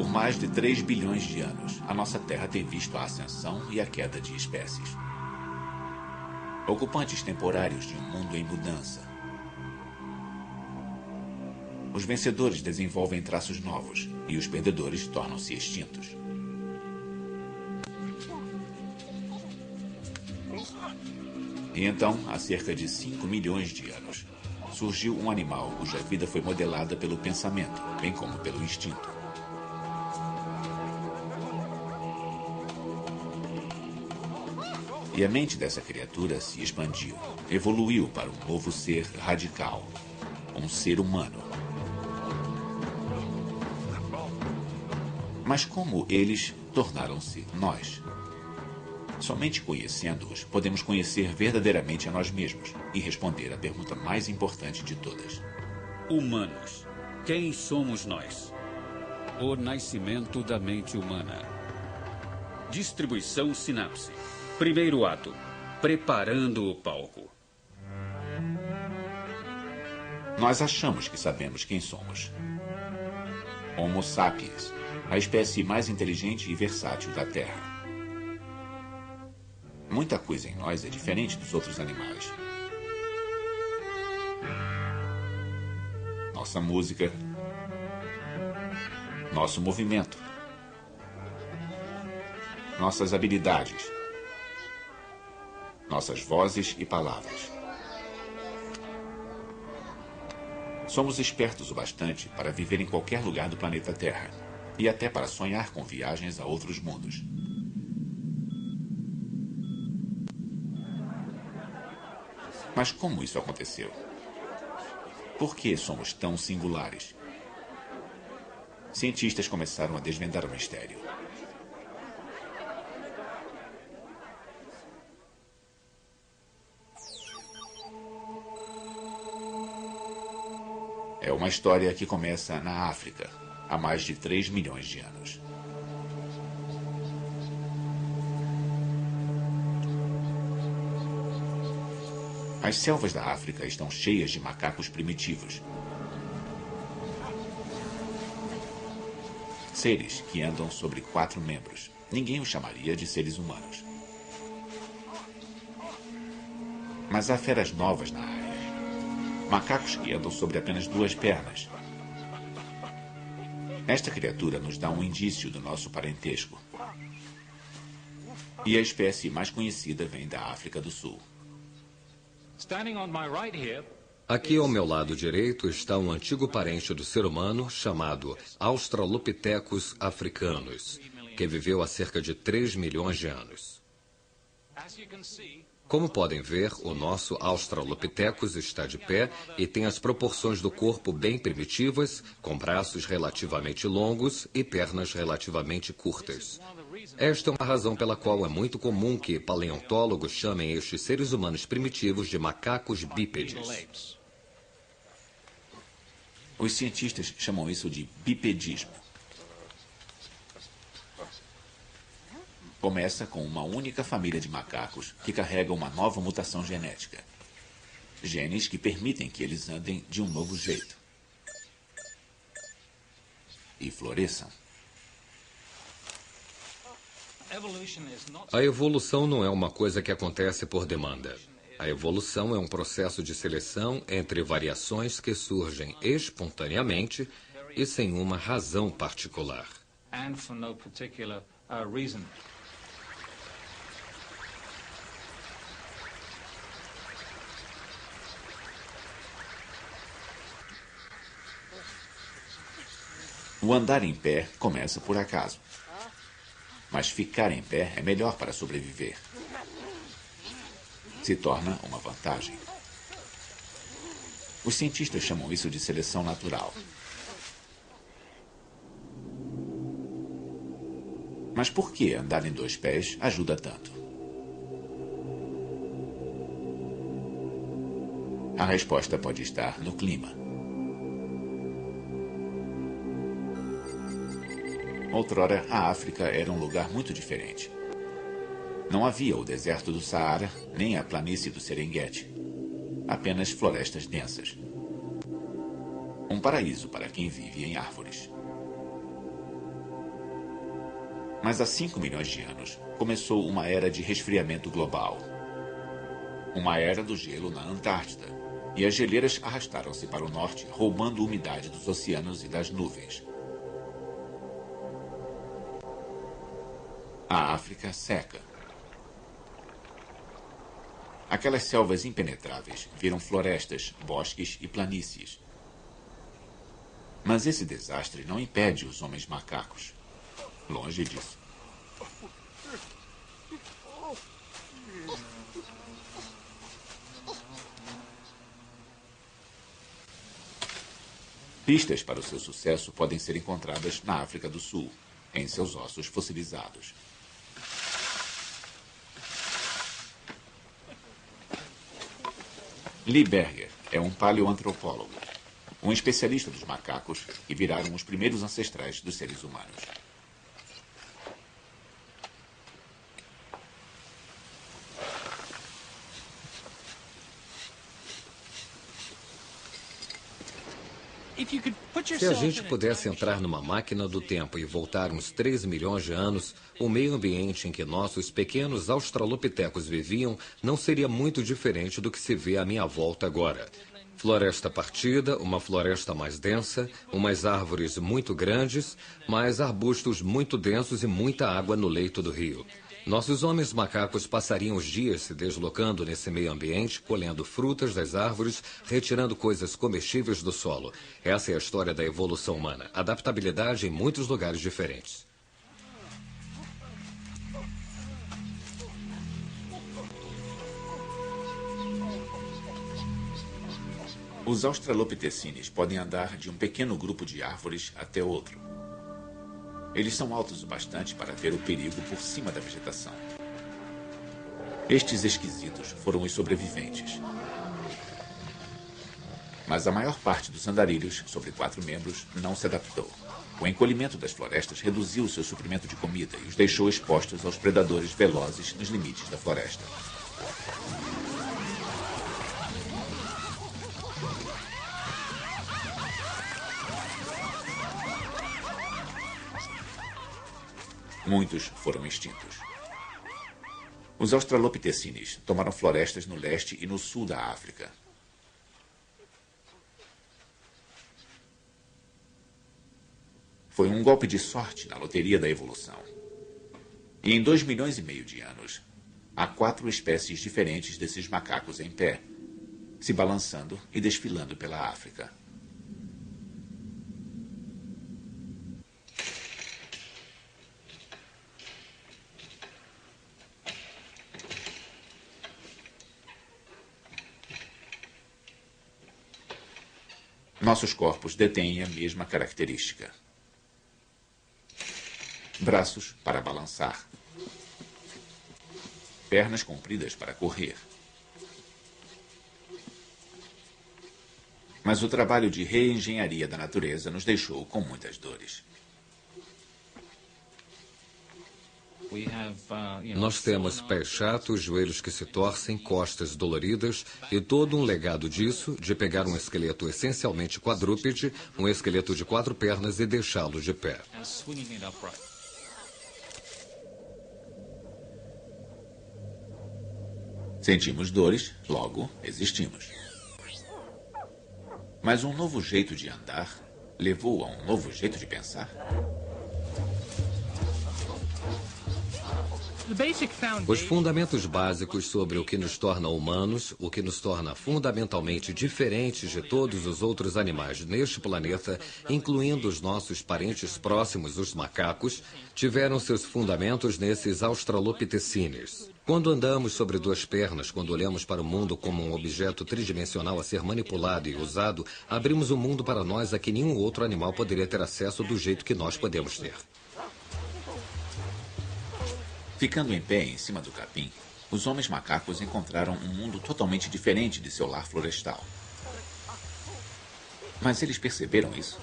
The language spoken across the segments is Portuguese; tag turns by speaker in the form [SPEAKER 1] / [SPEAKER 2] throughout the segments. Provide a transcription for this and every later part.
[SPEAKER 1] Por mais de 3 bilhões de anos, a nossa Terra tem visto a ascensão e a queda de espécies. Ocupantes temporários de um mundo em mudança. Os vencedores desenvolvem traços novos e os perdedores tornam-se extintos. E então, há cerca de 5 milhões de anos, surgiu um animal cuja vida foi modelada pelo pensamento, bem como pelo instinto. E a mente dessa criatura se expandiu, evoluiu para um novo ser radical, um ser humano. Mas como eles tornaram-se nós? Somente conhecendo-os, podemos conhecer verdadeiramente a nós mesmos e responder à pergunta mais importante de todas.
[SPEAKER 2] Humanos. Quem somos nós? O nascimento da mente humana. Distribuição sinapse. Primeiro ato. Preparando o palco.
[SPEAKER 1] Nós achamos que sabemos quem somos. Homo sapiens, a espécie mais inteligente e versátil da Terra. Muita coisa em nós é diferente dos outros animais. Nossa música, nosso movimento, nossas habilidades, nossas vozes e palavras. Somos espertos o bastante para viver em qualquer lugar do planeta Terra e até para sonhar com viagens a outros mundos. Mas como isso aconteceu? Por que somos tão singulares? Cientistas começaram a desvendar o mistério. É uma história que começa na África, há mais de 3 milhões de anos. As selvas da África estão cheias de macacos primitivos. Seres que andam sobre 4 membros. Ninguém os chamaria de seres humanos. Mas há feras novas na área. Macacos que andam sobre apenas 2 pernas. Esta criatura nos dá um indício do nosso parentesco. E a espécie mais conhecida vem da África do Sul.
[SPEAKER 3] Aqui ao meu lado direito está um antigo parente do ser humano chamado Australopithecus africanus, que viveu há cerca de 3 milhões de anos. Como podem ver, o nosso Australopithecus está de pé e tem as proporções do corpo bem primitivas, com braços relativamente longos e pernas relativamente curtas. Esta é uma razão pela qual é muito comum que paleontólogos chamem estes seres humanos primitivos de macacos bípedes.
[SPEAKER 1] Os cientistas chamam isso de bipedismo. Começa com uma única família de macacos que carrega uma nova mutação genética. Genes que permitem que eles andem de um novo jeito. E floresçam.
[SPEAKER 3] A evolução não é uma coisa que acontece por demanda. A evolução é um processo de seleção entre variações que surgem espontaneamente e sem uma razão particular.
[SPEAKER 1] O andar em pé começa por acaso. Mas ficar em pé é melhor para sobreviver. Se torna uma vantagem. Os cientistas chamam isso de seleção natural. Mas por que andar em 2 pés ajuda tanto? A resposta pode estar no clima. Outrora, a África era um lugar muito diferente. Não havia o deserto do Saara, nem a planície do Serengeti. Apenas florestas densas. Um paraíso para quem vive em árvores. Mas há 5 milhões de anos começou uma era de resfriamento global. Uma era do gelo na Antártida. E as geleiras arrastaram-se para o norte, roubando umidade dos oceanos e das nuvens. A África seca. Aquelas selvas impenetráveis viram florestas, bosques e planícies. Mas esse desastre não impede os homens macacos. Longe disso. Pistas para o seu sucesso podem ser encontradas na África do Sul, em seus ossos fossilizados. Lee Berger é um paleoantropólogo, um especialista dos macacos que viraram os primeiros ancestrais dos seres humanos.
[SPEAKER 3] Se a gente pudesse entrar numa máquina do tempo e voltar uns 3 milhões de anos, o meio ambiente em que nossos pequenos australopitecos viviam não seria muito diferente do que se vê à minha volta agora. Floresta partida, uma floresta mais densa, umas árvores muito grandes, mais arbustos muito densos e muita água no leito do rio. Nossos homens macacos passariam os dias se deslocando nesse meio ambiente, colhendo frutas das árvores, retirando coisas comestíveis do solo. Essa é a história da evolução humana. Adaptabilidade em muitos lugares diferentes.
[SPEAKER 1] Os australopitecines podem andar de um pequeno grupo de árvores até outro. Eles são altos o bastante para ver o perigo por cima da vegetação. Estes esquisitos foram os sobreviventes. Mas a maior parte dos andarilhos, sobre 4 membros, não se adaptou. O encolhimento das florestas reduziu seu suprimento de comida e os deixou expostos aos predadores velozes nos limites da floresta. Muitos foram extintos. Os australopitecines tomaram florestas no leste e no sul da África. Foi um golpe de sorte na loteria da evolução. E em 2,5 milhões de anos, há 4 espécies diferentes desses macacos em pé, se balançando e desfilando pela África. Nossos corpos detêm a mesma característica. Braços para balançar. Pernas compridas para correr. Mas o trabalho de reengenharia da natureza nos deixou com muitas dores.
[SPEAKER 3] Nós temos pés chatos, joelhos que se torcem, costas doloridas e todo um legado disso, de pegar um esqueleto essencialmente quadrúpede, um esqueleto de 4 pernas e deixá-lo de pé.
[SPEAKER 1] Sentimos dores, logo existimos. Mas um novo jeito de andar levou a um novo jeito de pensar?
[SPEAKER 3] Os fundamentos básicos sobre o que nos torna humanos, o que nos torna fundamentalmente diferentes de todos os outros animais neste planeta, incluindo os nossos parentes próximos, os macacos, tiveram seus fundamentos nesses australopitecines. Quando andamos sobre 2 pernas, quando olhamos para o mundo como um objeto tridimensional a ser manipulado e usado, abrimos um mundo para nós a que nenhum outro animal poderia ter acesso do jeito que nós podemos ter.
[SPEAKER 1] Ficando em pé em cima do capim, os homens macacos encontraram um mundo totalmente diferente de seu lar florestal. Mas eles perceberam isso?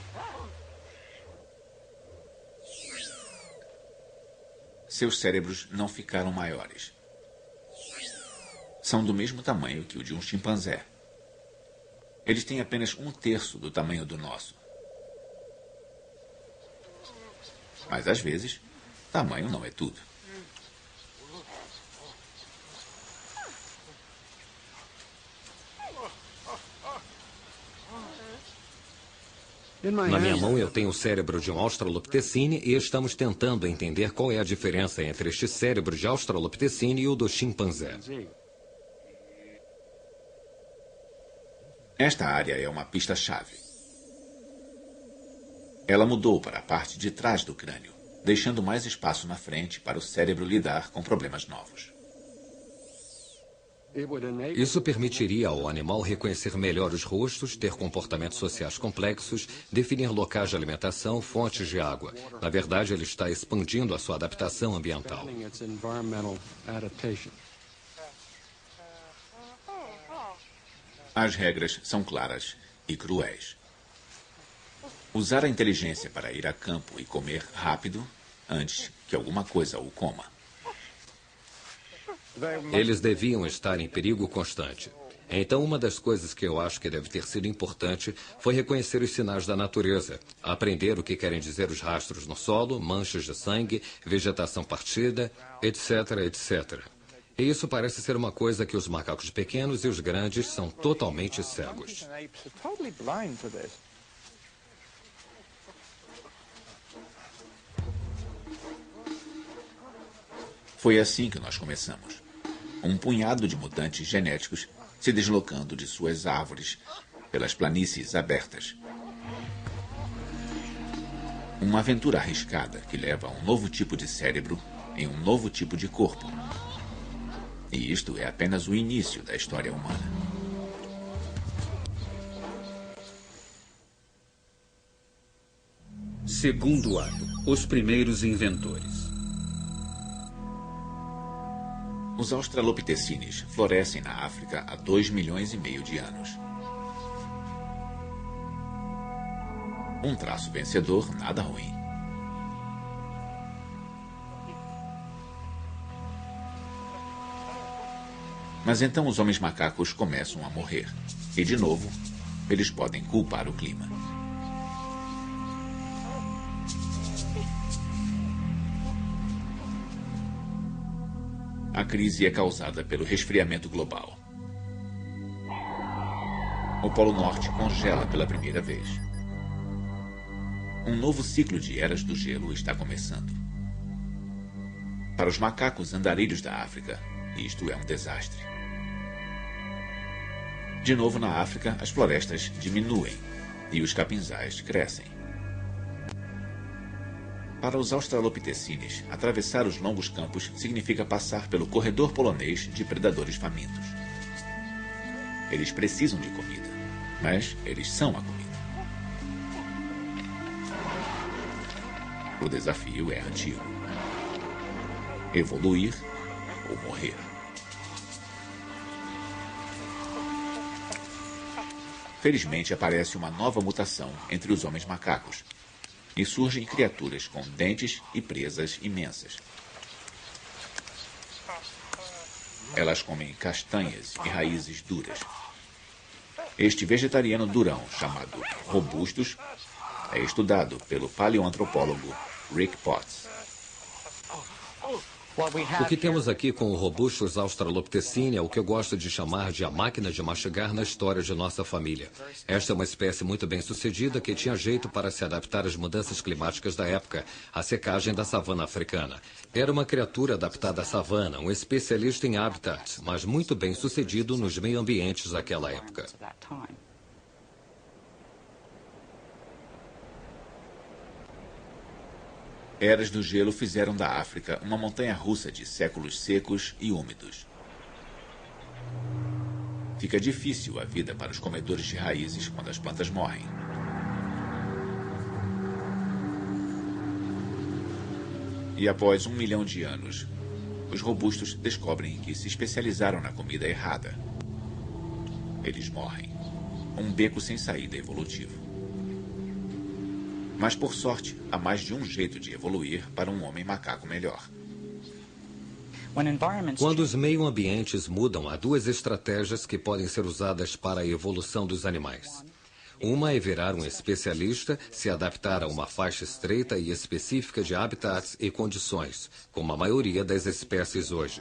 [SPEAKER 1] Seus cérebros não ficaram maiores. São do mesmo tamanho que o de um chimpanzé. Eles têm apenas 1/3 do tamanho do nosso. Mas às vezes, Tamanho não é tudo.
[SPEAKER 3] Na minha mão eu tenho o cérebro de um Australopithecine e estamos tentando entender qual é a diferença entre este cérebro de Australopithecine e o do chimpanzé.
[SPEAKER 1] Esta área é uma pista-chave. Ela mudou para a parte de trás do crânio, deixando mais espaço na frente para o cérebro lidar com problemas novos.
[SPEAKER 3] Isso permitiria ao animal reconhecer melhor os rostos, ter comportamentos sociais complexos, definir locais de alimentação, fontes de água. Na verdade, ele está expandindo a sua adaptação ambiental.
[SPEAKER 1] As regras são claras e cruéis. Usar a inteligência para ir a campo e comer rápido antes que alguma coisa o coma.
[SPEAKER 3] Eles deviam estar em perigo constante. Então, uma das coisas que eu acho que deve ter sido importante foi reconhecer os sinais da natureza, aprender o que querem dizer os rastros no solo, manchas de sangue, vegetação partida, etc, etc. E isso parece ser uma coisa que os macacos pequenos e os grandes são totalmente cegos.
[SPEAKER 1] Foi assim que nós começamos. Um punhado de mutantes genéticos se deslocando de suas árvores pelas planícies abertas. Uma aventura arriscada que leva a um novo tipo de cérebro em um novo tipo de corpo. E isto é apenas o início da história humana.
[SPEAKER 2] Segundo ato, os primeiros inventores.
[SPEAKER 1] Os australopithecines florescem na África há 2,5 milhões de anos. Um traço vencedor, nada ruim. Mas então os homens macacos começam a morrer. E, de novo, eles podem culpar o clima. A crise é causada pelo resfriamento global. O Polo Norte congela pela primeira vez. Um novo ciclo de eras do gelo está começando. Para os macacos andarilhos da África, isto é um desastre. De novo na África, as florestas diminuem e os capinzais crescem. Para os australopithecines, atravessar os longos campos significa passar pelo corredor polonês de predadores famintos. Eles precisam de comida, mas eles são a comida. O desafio é antigo. Evoluir ou morrer. Felizmente aparece uma nova mutação entre os homens macacos. E surgem criaturas com dentes e presas imensas. Elas comem castanhas e raízes duras. Este vegetariano durão, chamado robustus, é estudado pelo paleoantropólogo Rick Potts.
[SPEAKER 3] O que temos aqui com o Robustus australopithecine é o que eu gosto de chamar de a máquina de mastigar na história de nossa família. Esta é uma espécie muito bem sucedida que tinha jeito para se adaptar às mudanças climáticas da época, a secagem da savana africana. Era uma criatura adaptada à savana, um especialista em habitats, mas muito bem sucedido nos meio-ambientes daquela época.
[SPEAKER 1] Eras do gelo fizeram da África uma montanha-russa de séculos secos e úmidos. Fica difícil a vida para os comedores de raízes quando as plantas morrem. E após 1 milhão de anos, os robustos descobrem que se especializaram na comida errada. Eles morrem. Um beco sem saída evolutivo. Mas, por sorte, há mais de um jeito de evoluir para um homem macaco melhor.
[SPEAKER 3] Quando os meio-ambientes mudam, há duas estratégias que podem ser usadas para a evolução dos animais. Uma é virar um especialista, se adaptar a uma faixa estreita e específica de habitats e condições, como a maioria das espécies hoje.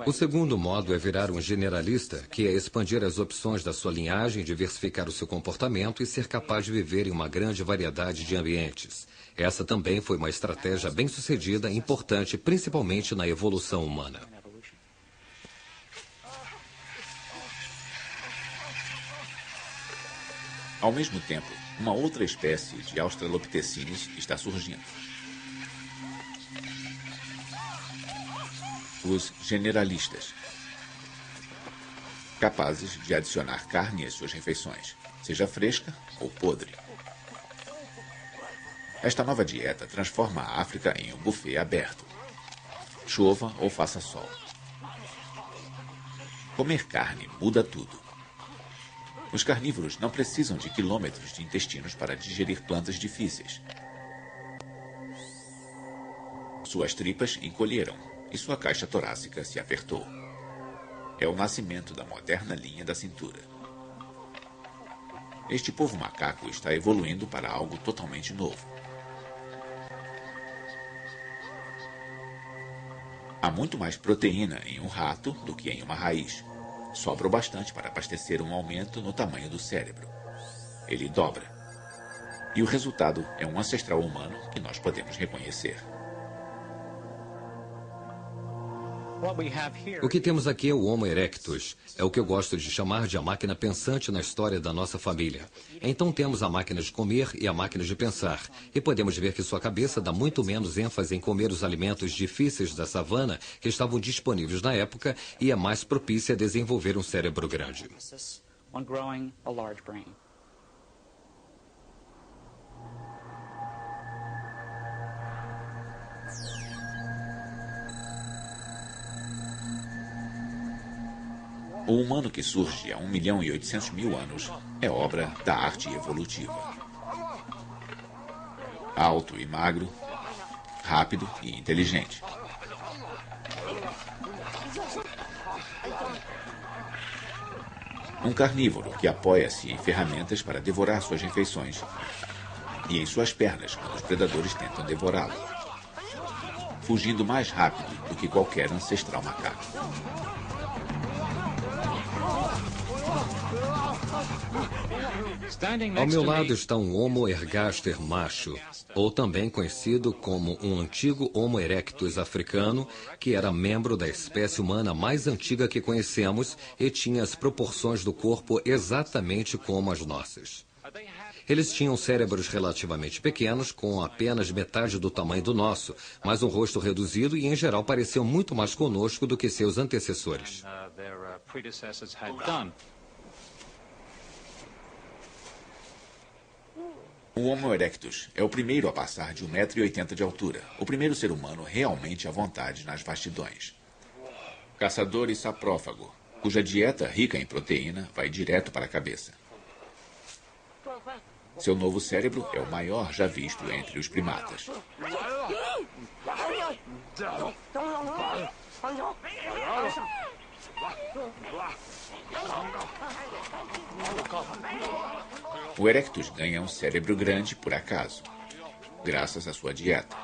[SPEAKER 3] O segundo modo é virar um generalista, que é expandir as opções da sua linhagem, diversificar o seu comportamento e ser capaz de viver em uma grande variedade de ambientes. Essa também foi uma estratégia bem-sucedida e importante, principalmente na evolução humana.
[SPEAKER 1] Ao mesmo tempo, uma outra espécie de Australopithecines está surgindo. Os generalistas, capazes de adicionar carne às suas refeições, seja fresca ou podre. Esta nova dieta transforma a África em um buffet aberto, chova ou faça sol. Comer carne muda tudo. Os carnívoros não precisam de quilômetros de intestinos para digerir plantas difíceis. Suas tripas encolheram e sua caixa torácica se apertou. É o nascimento da moderna linha da cintura. Este povo macaco está evoluindo para algo totalmente novo. Há muito mais proteína em um rato do que em uma raiz. Sobra o bastante para abastecer um aumento no tamanho do cérebro. Ele dobra. E o resultado é um ancestral humano que nós podemos reconhecer.
[SPEAKER 3] O que temos aqui é o Homo erectus. É o que eu gosto de chamar de a máquina pensante na história da nossa família. Então temos a máquina de comer e a máquina de pensar. E podemos ver que sua cabeça dá muito menos ênfase em comer os alimentos difíceis da savana que estavam disponíveis na época e é mais propícia a desenvolver um cérebro grande.
[SPEAKER 1] O humano que surge há 1.800.000 anos é obra da arte evolutiva. Alto e magro, rápido e inteligente. Um carnívoro que apoia-se em ferramentas para devorar suas refeições e em suas pernas quando os predadores tentam devorá-lo, fugindo mais rápido do que qualquer ancestral macaco.
[SPEAKER 3] Ao meu lado está um Homo ergaster macho, ou também conhecido como um antigo Homo erectus africano, que era membro da espécie humana mais antiga que conhecemos e tinha as proporções do corpo exatamente como as nossas. Eles tinham cérebros relativamente pequenos, com apenas metade do tamanho do nosso, mas um rosto reduzido e, em geral, pareciam muito mais conosco do que seus antecessores.
[SPEAKER 1] O Homo erectus é o primeiro a passar de 1,80 m de altura, o primeiro ser humano realmente à vontade nas vastidões. Caçador e saprófago, cuja dieta rica em proteína vai direto para a cabeça. Seu novo cérebro é o maior já visto entre os primatas. O Erectus ganha um cérebro grande por acaso, graças à sua dieta.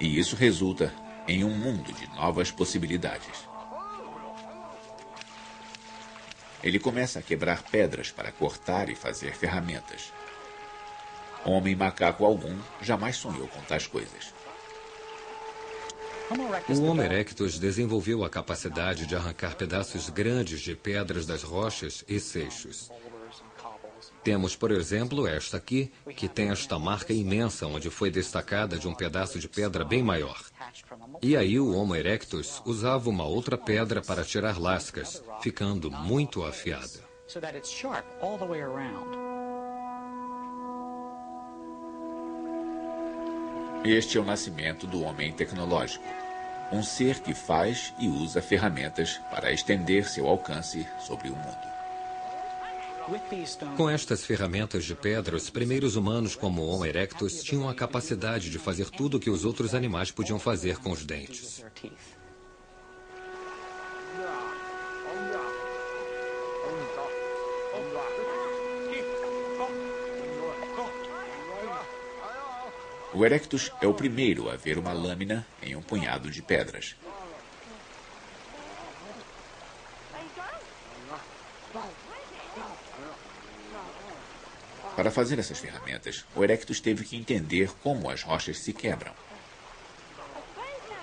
[SPEAKER 1] E isso resulta em um mundo de novas possibilidades. Ele começa a quebrar pedras para cortar e fazer ferramentas. Homem macaco algum jamais sonhou com tais coisas.
[SPEAKER 3] O Homo erectus desenvolveu a capacidade de arrancar pedaços grandes de pedras das rochas e seixos. Temos, por exemplo, esta aqui, que tem esta marca imensa onde foi destacada de um pedaço de pedra bem maior. E aí o Homo erectus usava uma outra pedra para tirar lascas, ficando muito afiada.
[SPEAKER 1] Este é o nascimento do homem tecnológico. Um ser que faz e usa ferramentas para estender seu alcance sobre o mundo.
[SPEAKER 3] Com estas ferramentas de pedra, os primeiros humanos como o Homo erectus tinham a capacidade de fazer tudo o que os outros animais podiam fazer com os dentes.
[SPEAKER 1] O Erectus é o primeiro a ver uma lâmina em um punhado de pedras. Para fazer essas ferramentas, o Erectus teve que entender como as rochas se quebram.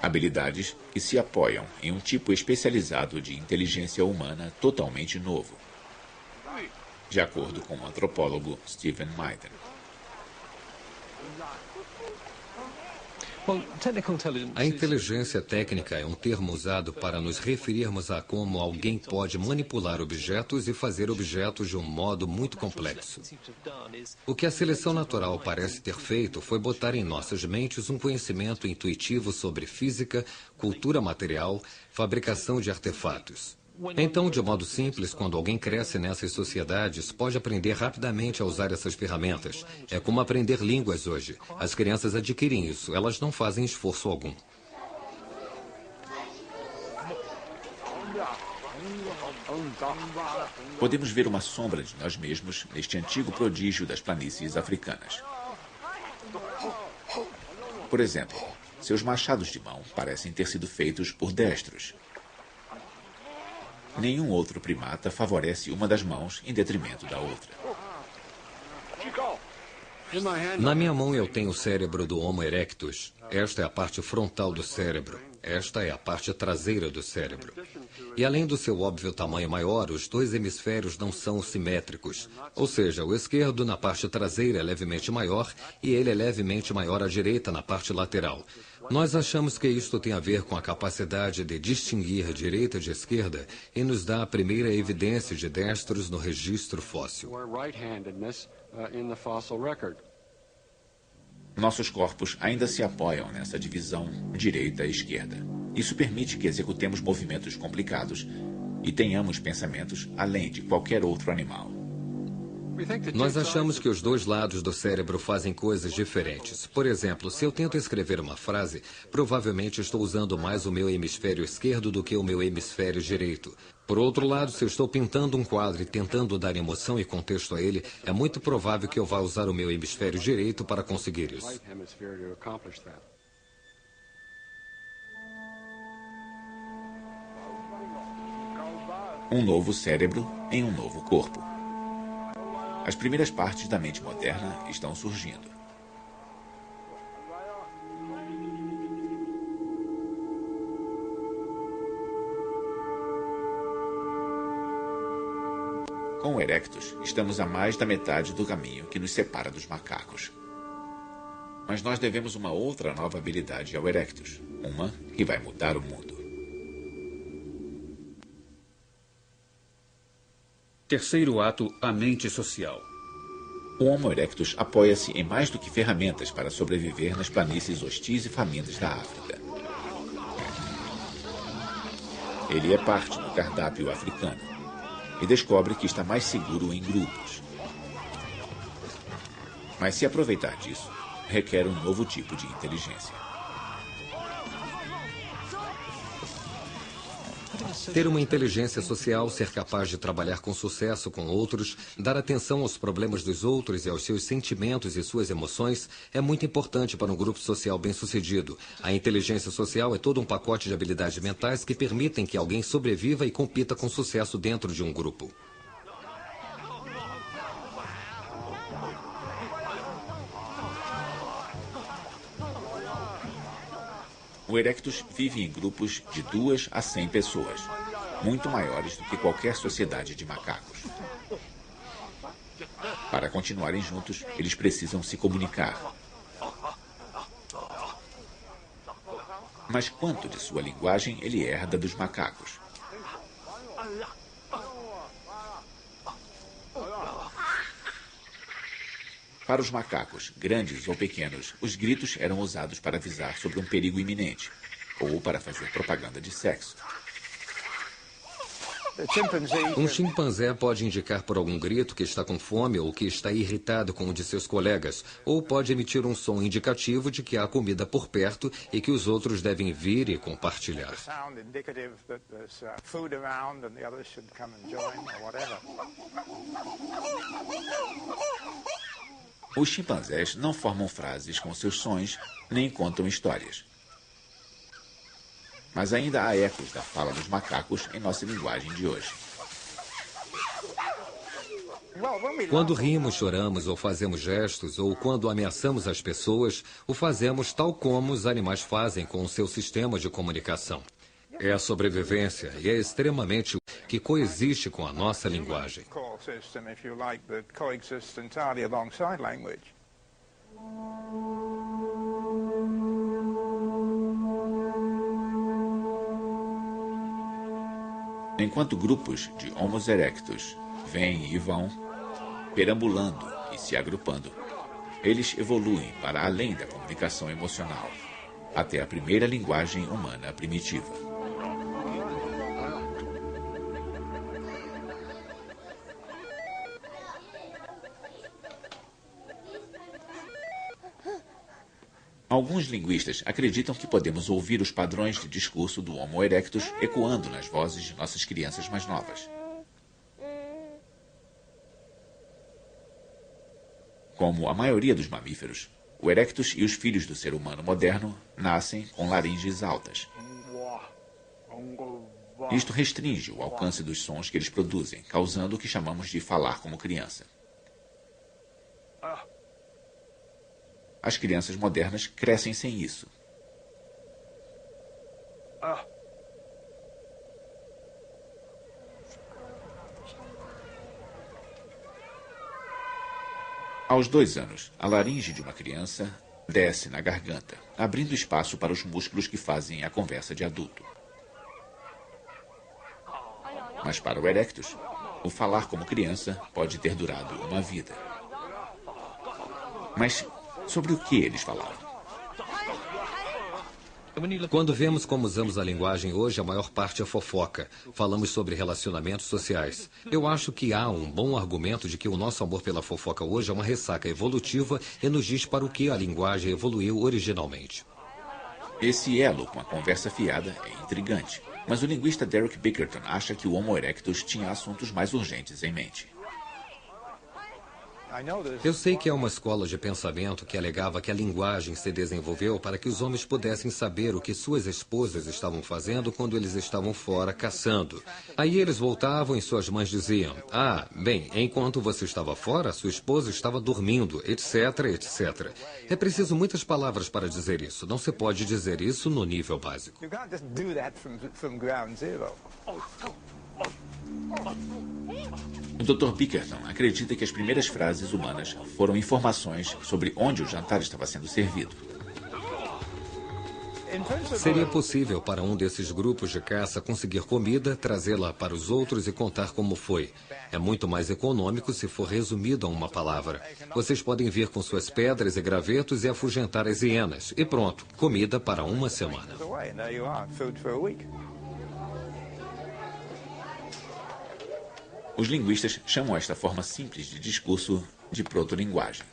[SPEAKER 1] Habilidades que se apoiam em um tipo especializado de inteligência humana totalmente novo, de acordo com o antropólogo Stephen Maiden.
[SPEAKER 3] A inteligência técnica é um termo usado para nos referirmos a como alguém pode manipular objetos e fazer objetos de um modo muito complexo. O que a seleção natural parece ter feito foi botar em nossas mentes um conhecimento intuitivo sobre física, cultura material, fabricação de artefatos. Então, de modo simples, quando alguém cresce nessas sociedades, pode aprender rapidamente a usar essas ferramentas. É como aprender línguas hoje. As crianças adquirem isso, elas não fazem esforço algum.
[SPEAKER 1] Podemos ver uma sombra de nós mesmos neste antigo prodígio das planícies africanas. Por exemplo, seus machados de mão parecem ter sido feitos por destros. Nenhum outro primata favorece uma das mãos em detrimento da outra.
[SPEAKER 3] Na minha mão eu tenho o cérebro do Homo erectus. Esta é a parte frontal do cérebro. Esta é a parte traseira do cérebro. E além do seu óbvio tamanho maior, os dois hemisférios não são simétricos. Ou seja, o esquerdo na parte traseira é levemente maior e ele é levemente maior à direita na parte lateral. Nós achamos que isto tem a ver com a capacidade de distinguir direita de esquerda e nos dá a primeira evidência de destros no registro fóssil.
[SPEAKER 1] Nossos corpos ainda se apoiam nessa divisão direita e esquerda. Isso permite que executemos movimentos complicados e tenhamos pensamentos além de qualquer outro animal.
[SPEAKER 3] Nós achamos que os dois lados do cérebro fazem coisas diferentes. Por exemplo, se eu tento escrever uma frase, provavelmente estou usando mais o meu hemisfério esquerdo do que o meu hemisfério direito. Por outro lado, se eu estou pintando um quadro e tentando dar emoção e contexto a ele, é muito provável que eu vá usar o meu hemisfério direito para conseguir isso.
[SPEAKER 1] Um novo cérebro em um novo corpo. As primeiras partes da mente moderna estão surgindo. Com o Erectus, estamos a mais da metade do caminho que nos separa dos macacos. Mas nós devemos uma outra nova habilidade ao Erectus, uma que vai mudar o mundo.
[SPEAKER 2] Terceiro ato, a mente social.
[SPEAKER 1] O Homo erectus apoia-se em mais do que ferramentas para sobreviver nas planícies hostis e famintas da África. Ele é parte do cardápio africano e descobre que está mais seguro em grupos. Mas se aproveitar disso, requer um novo tipo de inteligência.
[SPEAKER 3] Ter uma inteligência social, ser capaz de trabalhar com sucesso com outros, dar atenção aos problemas dos outros e aos seus sentimentos e suas emoções é muito importante para um grupo social bem-sucedido. A inteligência social é todo um pacote de habilidades mentais que permitem que alguém sobreviva e compita com sucesso dentro de um grupo.
[SPEAKER 1] O Erectus vive em grupos de 2 a 100 pessoas, muito maiores do que qualquer sociedade de macacos. Para continuarem juntos, eles precisam se comunicar. Mas quanto de sua linguagem ele herda dos macacos? Para os macacos, grandes ou pequenos, os gritos eram usados para avisar sobre um perigo iminente ou para fazer propaganda de sexo.
[SPEAKER 3] Um chimpanzé pode indicar por algum grito que está com fome ou que está irritado com um de seus colegas, ou pode emitir um som indicativo de que há comida por perto e que os outros devem vir e compartilhar.
[SPEAKER 1] Os chimpanzés não formam frases com seus sons, nem contam histórias. Mas ainda há ecos da fala dos macacos em nossa linguagem de hoje.
[SPEAKER 3] Quando rimos, choramos ou fazemos gestos, ou quando ameaçamos as pessoas, o fazemos tal como os animais fazem com o seu sistema de comunicação. É a sobrevivência e é extremamente que coexiste com a nossa linguagem.
[SPEAKER 1] Enquanto grupos de Homo erectus vêm e vão, perambulando e se agrupando, eles evoluem para além da comunicação emocional, até a primeira linguagem humana primitiva. Alguns linguistas acreditam que podemos ouvir os padrões de discurso do Homo erectus ecoando nas vozes de nossas crianças mais novas. Como a maioria dos mamíferos, o erectus e os filhos do ser humano moderno nascem com laringes altas. Isto restringe o alcance dos sons que eles produzem, causando o que chamamos de falar como criança. As crianças modernas crescem sem isso. Aos 2 anos, a laringe de uma criança desce na garganta, abrindo espaço para os músculos que fazem a conversa de adulto. Mas para o erectus, o falar como criança pode ter durado uma vida. Mas sobre o que eles falavam?
[SPEAKER 3] Quando vemos como usamos a linguagem hoje, a maior parte é fofoca. Falamos sobre relacionamentos sociais. Eu acho que há um bom argumento de que o nosso amor pela fofoca hoje é uma ressaca evolutiva e nos diz para o que a linguagem evoluiu originalmente.
[SPEAKER 1] Esse elo com a conversa fiada é intrigante, mas o linguista Derek Bickerton acha que o Homo erectus tinha assuntos mais urgentes em mente.
[SPEAKER 3] Eu sei que há uma escola de pensamento que alegava que a linguagem se desenvolveu para que os homens pudessem saber o que suas esposas estavam fazendo quando eles estavam fora caçando. Aí eles voltavam e suas mães diziam: "Ah, bem, enquanto você estava fora, sua esposa estava dormindo, etc, etc." É preciso muitas palavras para dizer isso. Não se pode dizer isso no nível básico.
[SPEAKER 1] O Dr. Bickerton acredita que as primeiras frases humanas foram informações sobre onde o jantar estava sendo servido.
[SPEAKER 3] Seria possível para um desses grupos de caça conseguir comida, trazê-la para os outros e contar como foi. É muito mais econômico se for resumido a uma palavra. Vocês podem vir com suas pedras e gravetos e afugentar as hienas. E pronto, comida para uma semana.
[SPEAKER 1] Os linguistas chamam esta forma simples de discurso de protolinguagem.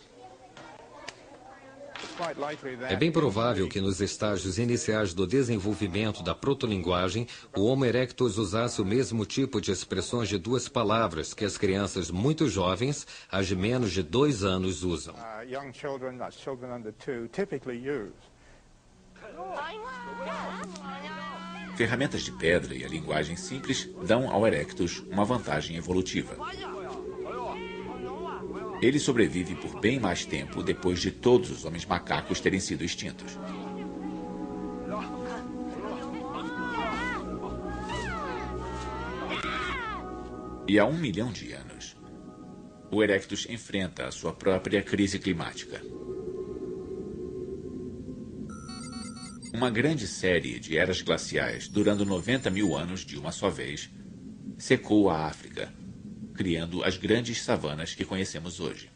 [SPEAKER 3] É bem provável que nos estágios iniciais do desenvolvimento da protolinguagem, o Homo erectus usasse o mesmo tipo de expressões de 2 palavras que as crianças muito jovens, as de menos de 2 anos, usam.
[SPEAKER 1] Ferramentas de pedra e a linguagem simples dão ao erectus uma vantagem evolutiva. Ele sobrevive por bem mais tempo depois de todos os homens macacos terem sido extintos. E há 1 milhão de anos, o erectus enfrenta a sua própria crise climática. Uma grande série de eras glaciais, durando 90 mil anos de uma só vez, secou a África, criando as grandes savanas que conhecemos hoje.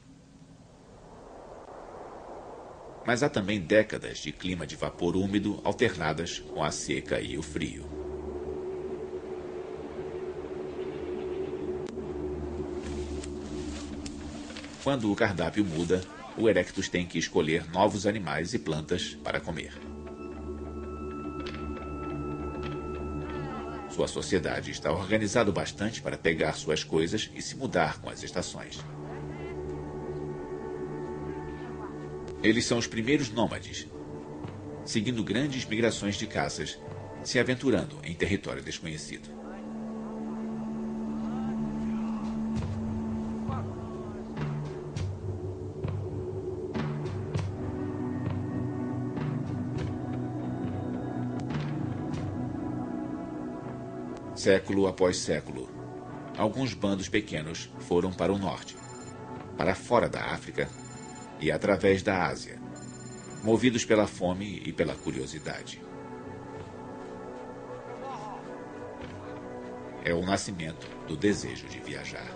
[SPEAKER 1] Mas há também décadas de clima de vapor úmido alternadas com a seca e o frio. Quando o cardápio muda, o erectus tem que escolher novos animais e plantas para comer. Sua sociedade está organizada bastante para pegar suas coisas e se mudar com as estações. Eles são os primeiros nômades, seguindo grandes migrações de caças, se aventurando em território desconhecido. Século após século, alguns bandos pequenos foram para o norte, para fora da África e através da Ásia, movidos pela fome e pela curiosidade. É o nascimento do desejo de viajar.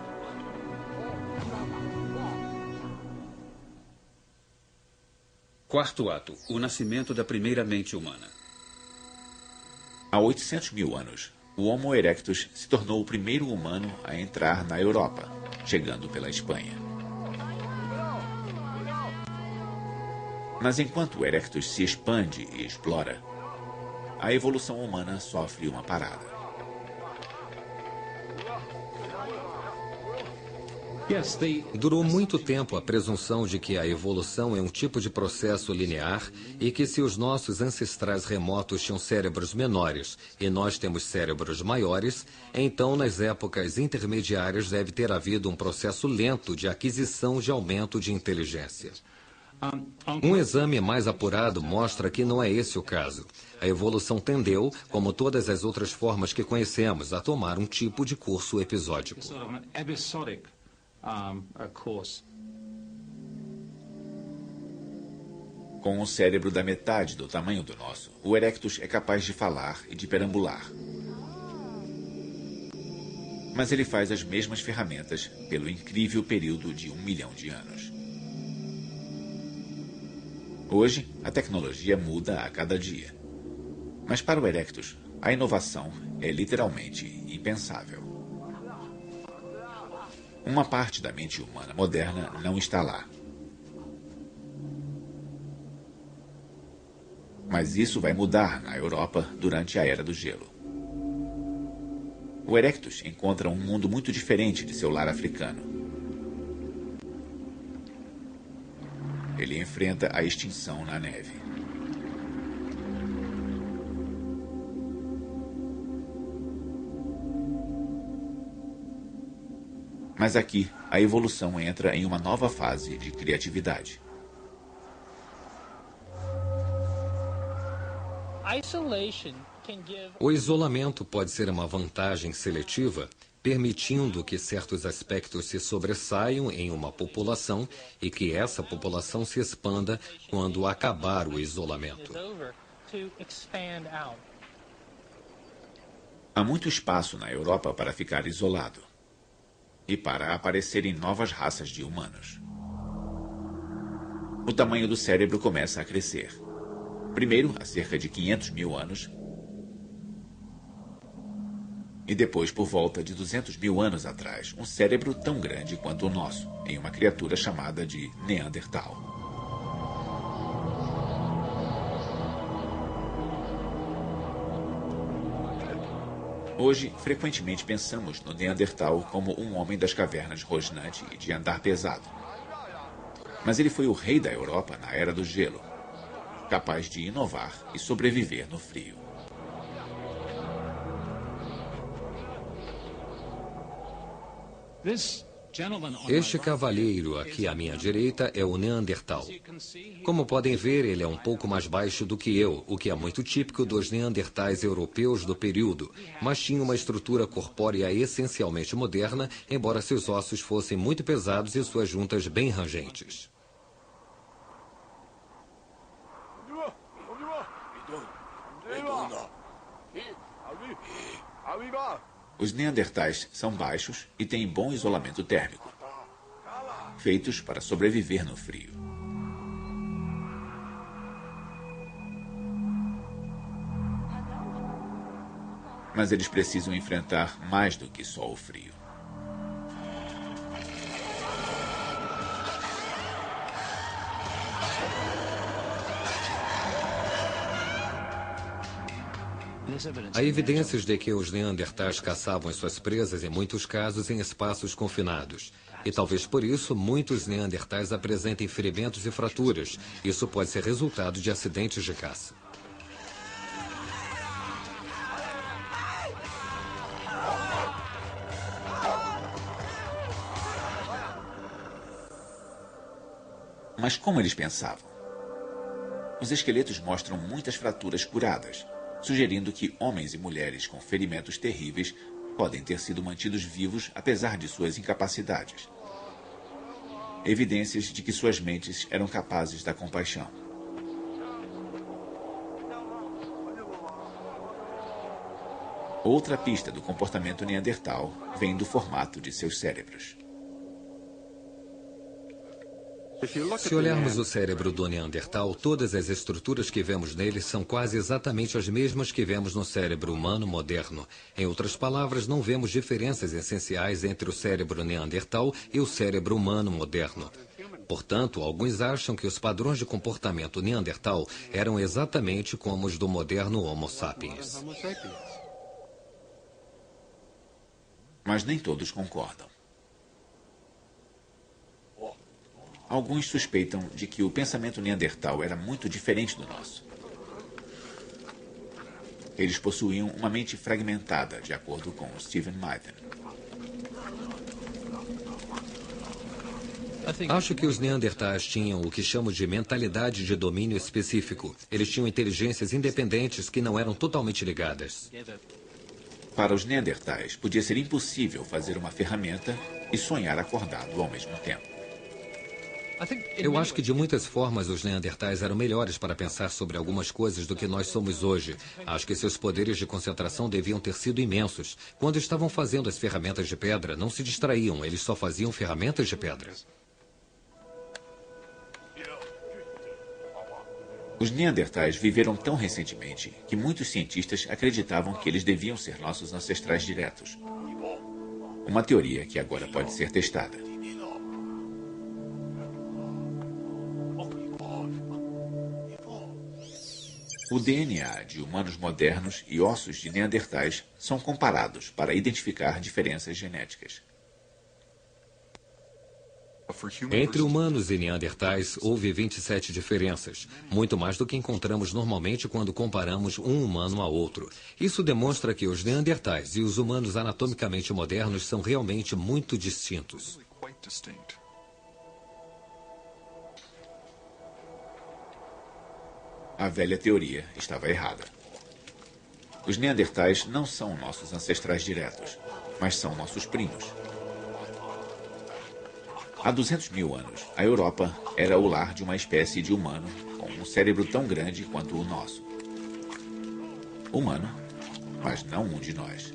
[SPEAKER 2] Quarto ato, o nascimento da primeira mente humana.
[SPEAKER 1] Há 800 mil anos, o Homo erectus se tornou o primeiro humano a entrar na Europa, chegando pela Espanha. Mas enquanto o erectus se expande e explora, a evolução humana sofre uma parada.
[SPEAKER 3] Durou muito tempo a presunção de que a evolução é um tipo de processo linear e que se os nossos ancestrais remotos tinham cérebros menores e nós temos cérebros maiores, então nas épocas intermediárias deve ter havido um processo lento de aquisição de aumento de inteligência. Um exame mais apurado mostra que não é esse o caso. A evolução tendeu, como todas as outras formas que conhecemos, a tomar um tipo de curso episódico.
[SPEAKER 1] Com um cérebro da metade do tamanho do nosso, o erectus é capaz de falar e de perambular. Mas ele faz as mesmas ferramentas pelo incrível período de 1 milhão de anos. Hoje, a tecnologia muda a cada dia. Mas para o erectus, a inovação é literalmente impensável. Uma parte da mente humana moderna não está lá. Mas isso vai mudar na Europa durante a Era do Gelo. O erectus encontra um mundo muito diferente de seu lar africano. Ele enfrenta a extinção na neve. Mas aqui, a evolução entra em uma nova fase de criatividade.
[SPEAKER 3] O isolamento pode ser uma vantagem seletiva, permitindo que certos aspectos se sobressaiam em uma população e que essa população se expanda quando acabar o isolamento.
[SPEAKER 1] Há muito espaço na Europa para ficar isolado e para aparecerem novas raças de humanos. O tamanho do cérebro começa a crescer. Primeiro, há cerca de 500 mil anos, e depois, por volta de 200 mil anos atrás, um cérebro tão grande quanto o nosso, em uma criatura chamada de Neandertal. Hoje, frequentemente pensamos no Neandertal como um homem das cavernas rosnante e de andar pesado. Mas ele foi o rei da Europa na Era do Gelo, capaz de inovar e sobreviver no frio.
[SPEAKER 3] Este cavalheiro aqui à minha direita é o Neandertal. Como podem ver, ele é um pouco mais baixo do que eu, o que é muito típico dos neandertais europeus do período, mas tinha uma estrutura corpórea essencialmente moderna, embora seus ossos fossem muito pesados e suas juntas bem rangentes.
[SPEAKER 1] Os neandertais são baixos e têm bom isolamento térmico, feitos para sobreviver no frio. Mas eles precisam enfrentar mais do que só o frio.
[SPEAKER 3] Há evidências de que os neandertais caçavam as suas presas, em muitos casos, em espaços confinados. E talvez por isso muitos neandertais apresentem ferimentos e fraturas. Isso pode ser resultado de acidentes de caça.
[SPEAKER 1] Mas como eles pensavam? Os esqueletos mostram muitas fraturas curadas, sugerindo que homens e mulheres com ferimentos terríveis podem ter sido mantidos vivos apesar de suas incapacidades. Evidências de que suas mentes eram capazes da compaixão. Outra pista do comportamento neandertal vem do formato de seus cérebros.
[SPEAKER 3] Se olharmos o cérebro do Neandertal, todas as estruturas que vemos nele são quase exatamente as mesmas que vemos no cérebro humano moderno. Em outras palavras, não vemos diferenças essenciais entre o cérebro Neandertal e o cérebro humano moderno. Portanto, alguns acham que os padrões de comportamento Neandertal eram exatamente como os do moderno Homo sapiens.
[SPEAKER 1] Mas nem todos concordam. Alguns suspeitam de que o pensamento neandertal era muito diferente do nosso. Eles possuíam uma mente fragmentada, de acordo com Stephen Mythen.
[SPEAKER 3] Acho que os neandertais tinham o que chamo de mentalidade de domínio específico. Eles tinham inteligências independentes que não eram totalmente ligadas.
[SPEAKER 1] Para os neandertais, podia ser impossível fazer uma ferramenta e sonhar acordado ao mesmo tempo.
[SPEAKER 3] Eu acho que de muitas formas os neandertais eram melhores para pensar sobre algumas coisas do que nós somos hoje. Acho que seus poderes de concentração deviam ter sido imensos. Quando estavam fazendo as ferramentas de pedra, não se distraíam, eles só faziam ferramentas de pedra.
[SPEAKER 1] Os neandertais viveram tão recentemente que muitos cientistas acreditavam que eles deviam ser nossos ancestrais diretos. Uma teoria que agora pode ser testada. O DNA de humanos modernos e ossos de neandertais são comparados para identificar diferenças genéticas.
[SPEAKER 3] Entre humanos e neandertais, houve 27 diferenças, muito mais do que encontramos normalmente quando comparamos um humano a outro. Isso demonstra que os neandertais e os humanos anatomicamente modernos são realmente muito distintos.
[SPEAKER 1] A velha teoria estava errada. Os neandertais não são nossos ancestrais diretos, mas são nossos primos. Há 200 mil anos, a Europa era o lar de uma espécie de humano com um cérebro tão grande quanto o nosso. Humano, mas não um de nós.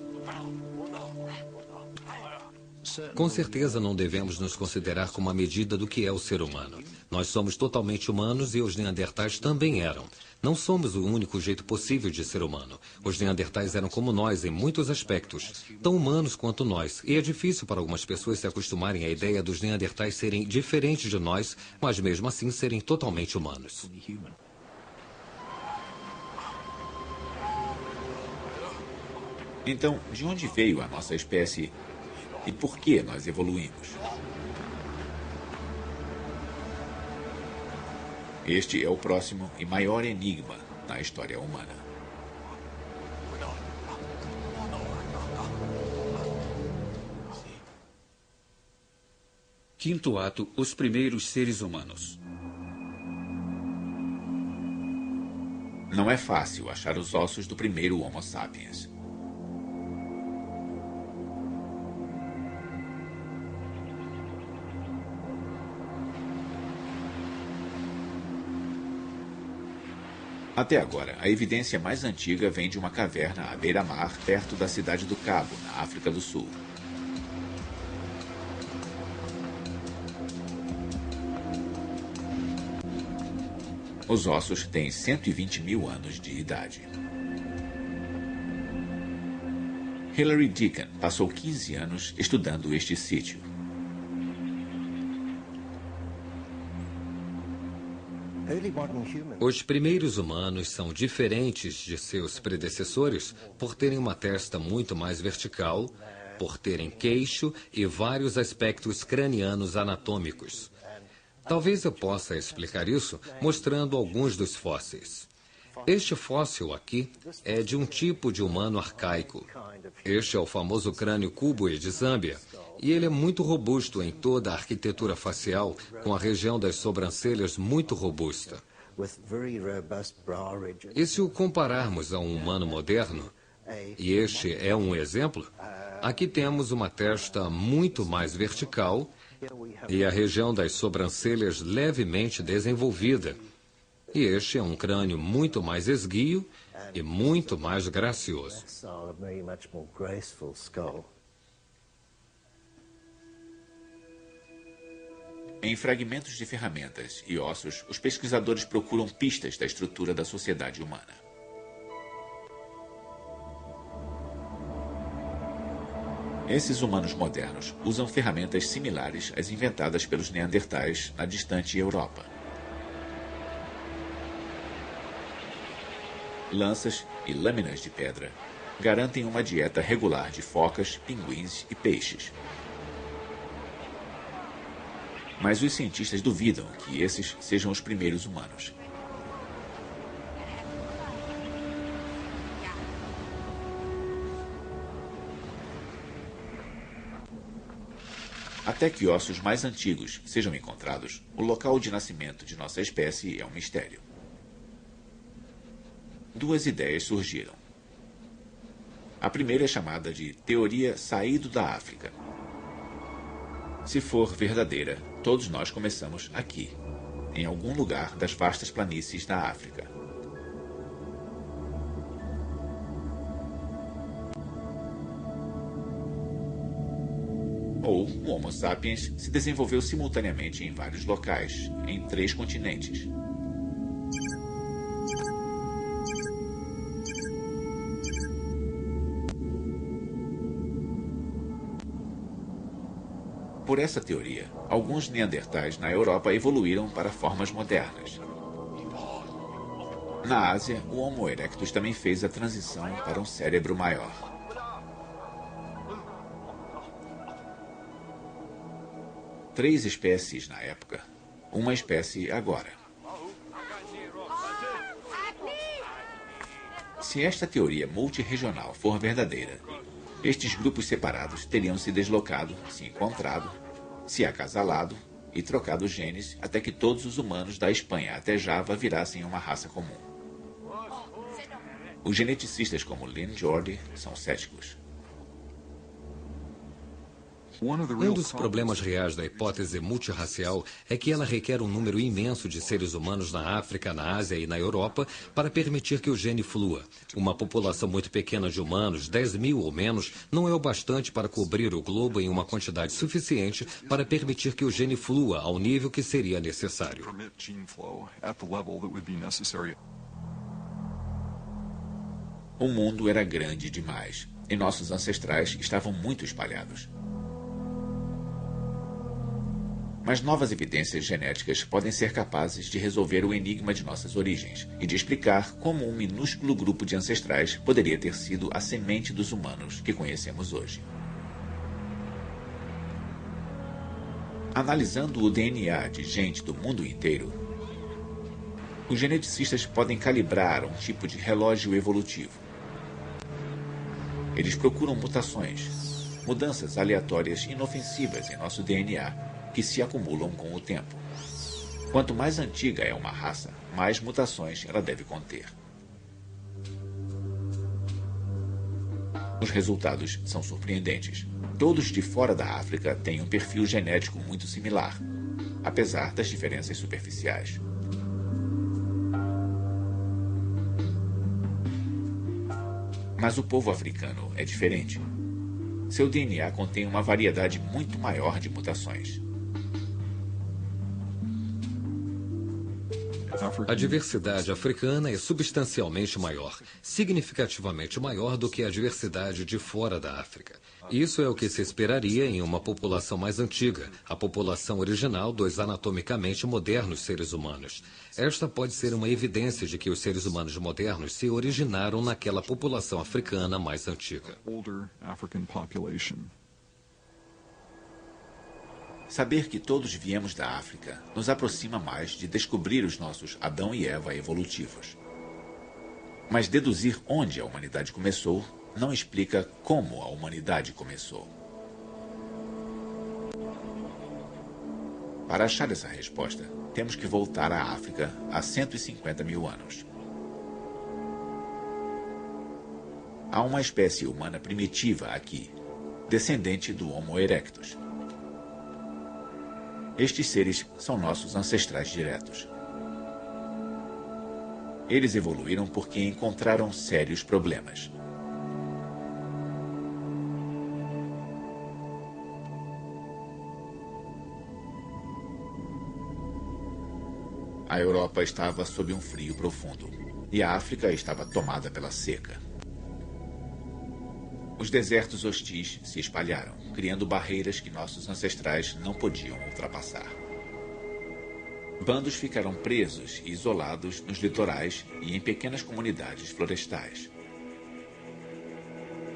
[SPEAKER 3] Com certeza não devemos nos considerar como a medida do que é o ser humano. Nós somos totalmente humanos e os neandertais também eram. Não somos o único jeito possível de ser humano. Os neandertais eram como nós em muitos aspectos, tão humanos quanto nós. E é difícil para algumas pessoas se acostumarem à ideia dos neandertais serem diferentes de nós, mas mesmo assim serem totalmente humanos.
[SPEAKER 1] Então, de onde veio a nossa espécie e por que nós evoluímos? Este é o próximo e maior enigma na história humana.
[SPEAKER 2] Quinto ato, os primeiros seres humanos.
[SPEAKER 1] Não é fácil achar os ossos do primeiro Homo sapiens. Até agora, a evidência mais antiga vem de uma caverna à beira-mar, perto da cidade do Cabo, na África do Sul. Os ossos têm 120 mil anos de idade. Hilary Deacon passou 15 anos estudando este sítio.
[SPEAKER 3] Os primeiros humanos são diferentes de seus predecessores por terem uma testa muito mais vertical, por terem queixo e vários aspectos cranianos anatômicos. Talvez eu possa explicar isso mostrando alguns dos fósseis. Este fóssil aqui é de um tipo de humano arcaico. Este é o famoso crânio Kubwe de Zâmbia, e ele é muito robusto em toda a arquitetura facial, com a região das sobrancelhas muito robusta. E se o compararmos a um humano moderno, e este é um exemplo, aqui temos uma testa muito mais vertical e a região das sobrancelhas levemente desenvolvida. E este é um crânio muito mais esguio e muito mais gracioso.
[SPEAKER 1] Em fragmentos de ferramentas e ossos, os pesquisadores procuram pistas da estrutura da sociedade humana. Esses humanos modernos usam ferramentas similares às inventadas pelos neandertais na distante Europa. Lanças e lâminas de pedra garantem uma dieta regular de focas, pinguins e peixes. Mas os cientistas duvidam que esses sejam os primeiros humanos. Até que ossos mais antigos sejam encontrados, o local de nascimento de nossa espécie é um mistério. Duas ideias surgiram. A primeira é chamada de teoria saído da África. Se for verdadeira, todos nós começamos aqui, em algum lugar das vastas planícies da África. Ou o Homo sapiens se desenvolveu simultaneamente em vários locais, em 3 continentes. Por essa teoria, alguns neandertais na Europa evoluíram para formas modernas. Na Ásia, o Homo erectus também fez a transição para um cérebro maior. Três espécies na época, uma espécie agora. Se esta teoria multirregional for verdadeira, estes grupos separados teriam se deslocado, se encontrado, se acasalado e trocado genes até que todos os humanos da Espanha até Java virassem uma raça comum. Os geneticistas como Lynn Jordi são céticos.
[SPEAKER 3] Um dos problemas reais da hipótese multirracial é que ela requer um número imenso de seres humanos na África, na Ásia e na Europa para permitir que o gene flua. Uma população muito pequena de humanos, 10 mil ou menos, não é o bastante para cobrir o globo em uma quantidade suficiente para permitir que o gene flua ao nível que seria necessário.
[SPEAKER 1] O mundo era grande demais e nossos ancestrais estavam muito espalhados. Mas novas evidências genéticas podem ser capazes de resolver o enigma de nossas origens e de explicar como um minúsculo grupo de ancestrais poderia ter sido a semente dos humanos que conhecemos hoje. Analisando o DNA de gente do mundo inteiro, os geneticistas podem calibrar um tipo de relógio evolutivo. Eles procuram mutações, mudanças aleatórias inofensivas em nosso DNA, que se acumulam com o tempo. Quanto mais antiga é uma raça, mais mutações ela deve conter. Os resultados são surpreendentes. Todos de fora da África têm um perfil genético muito similar, apesar das diferenças superficiais. Mas o povo africano é diferente. Seu DNA contém uma variedade muito maior de mutações.
[SPEAKER 3] A diversidade africana é substancialmente maior, significativamente maior do que a diversidade de fora da África. Isso é o que se esperaria em uma população mais antiga, a população original dos anatomicamente modernos seres humanos. Esta pode ser uma evidência de que os seres humanos modernos se originaram naquela população africana mais antiga.
[SPEAKER 1] Saber que todos viemos da África nos aproxima mais de descobrir os nossos Adão e Eva evolutivos. Mas deduzir onde a humanidade começou não explica como a humanidade começou. Para achar essa resposta, temos que voltar à África há 150 mil anos. Há uma espécie humana primitiva aqui, descendente do Homo erectus. Estes seres são nossos ancestrais diretos. Eles evoluíram porque encontraram sérios problemas. A Europa estava sob um frio profundo e a África estava tomada pela seca. Os desertos hostis se espalharam, criando barreiras que nossos ancestrais não podiam ultrapassar. Bandos ficaram presos e isolados nos litorais e em pequenas comunidades florestais.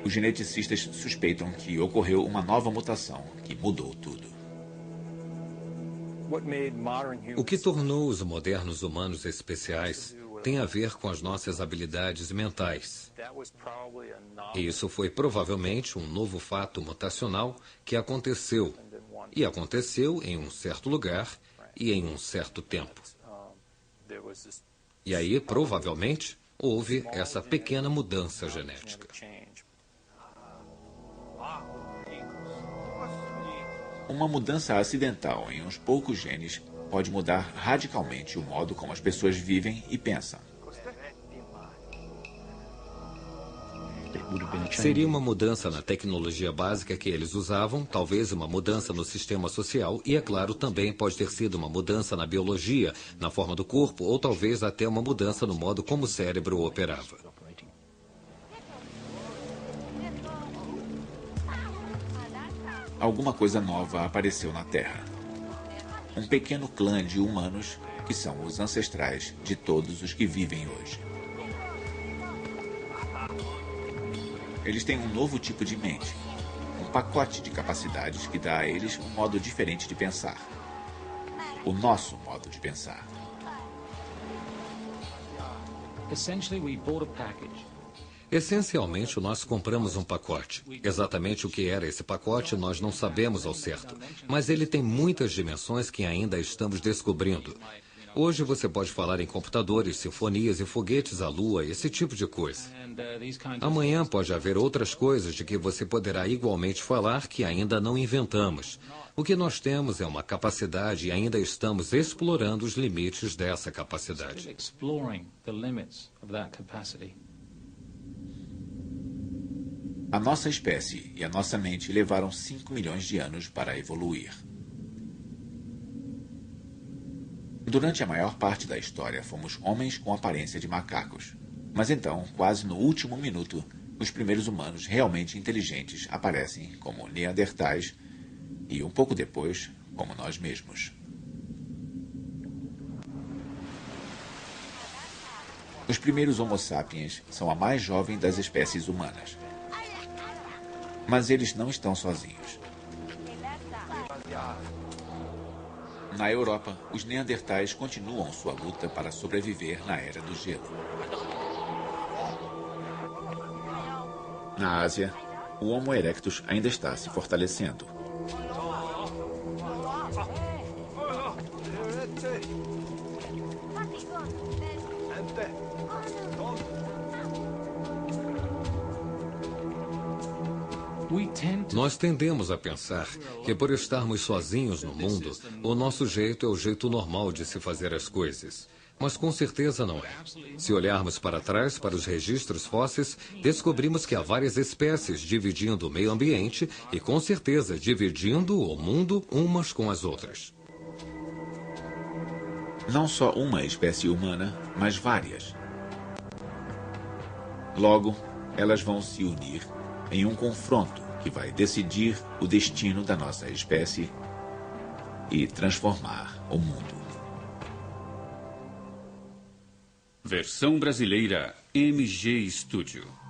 [SPEAKER 1] Os geneticistas suspeitam que ocorreu uma nova mutação que mudou tudo.
[SPEAKER 3] O que tornou os modernos humanos especiais tem a ver com as nossas habilidades mentais. E isso foi provavelmente um novo fato mutacional que aconteceu. E aconteceu em um certo lugar e em um certo tempo. E aí, provavelmente, houve essa pequena mudança genética.
[SPEAKER 1] Uma mudança acidental em uns poucos genes pode mudar radicalmente o modo como as pessoas vivem e pensam.
[SPEAKER 3] Seria uma mudança na tecnologia básica que eles usavam, talvez uma mudança no sistema social e, é claro, também pode ter sido uma mudança na biologia, na forma do corpo, ou talvez até uma mudança no modo como o cérebro operava.
[SPEAKER 1] Alguma coisa nova apareceu na Terra. Um pequeno clã de humanos que são os ancestrais de todos os que vivem hoje. Eles têm um novo tipo de mente, um pacote de capacidades que dá a eles um modo diferente de pensar. O nosso modo de pensar.
[SPEAKER 3] Essencialmente, nós compramos um pacote. Exatamente o que era esse pacote nós não sabemos ao certo, mas ele tem muitas dimensões que ainda estamos descobrindo. Hoje você pode falar em computadores, sinfonias e foguetes à lua, esse tipo de coisa. Amanhã pode haver outras coisas de que você poderá igualmente falar que ainda não inventamos. O que nós temos é uma capacidade e ainda estamos explorando os limites dessa capacidade.
[SPEAKER 1] A nossa espécie e a nossa mente levaram 5 milhões de anos para evoluir. Durante a maior parte da história, fomos homens com aparência de macacos. Mas então, quase no último minuto, os primeiros humanos realmente inteligentes aparecem como neandertais e, um pouco depois, como nós mesmos. Os primeiros Homo sapiens são a mais jovem das espécies humanas. Mas eles não estão sozinhos. Na Europa, os neandertais continuam sua luta para sobreviver na Era do Gelo. Na Ásia, o Homo erectus ainda está se fortalecendo.
[SPEAKER 3] Nós tendemos a pensar que por estarmos sozinhos no mundo, o nosso jeito é o jeito normal de se fazer as coisas. Mas com certeza não é. Se olharmos para trás, para os registros fósseis, descobrimos que há várias espécies dividindo o meio ambiente e, com certeza, dividindo o mundo umas com as outras.
[SPEAKER 1] Não só uma espécie humana, mas várias. Logo, elas vão se unir em um confronto que vai decidir o destino da nossa espécie e transformar o mundo.
[SPEAKER 2] Versão brasileira MG Studio.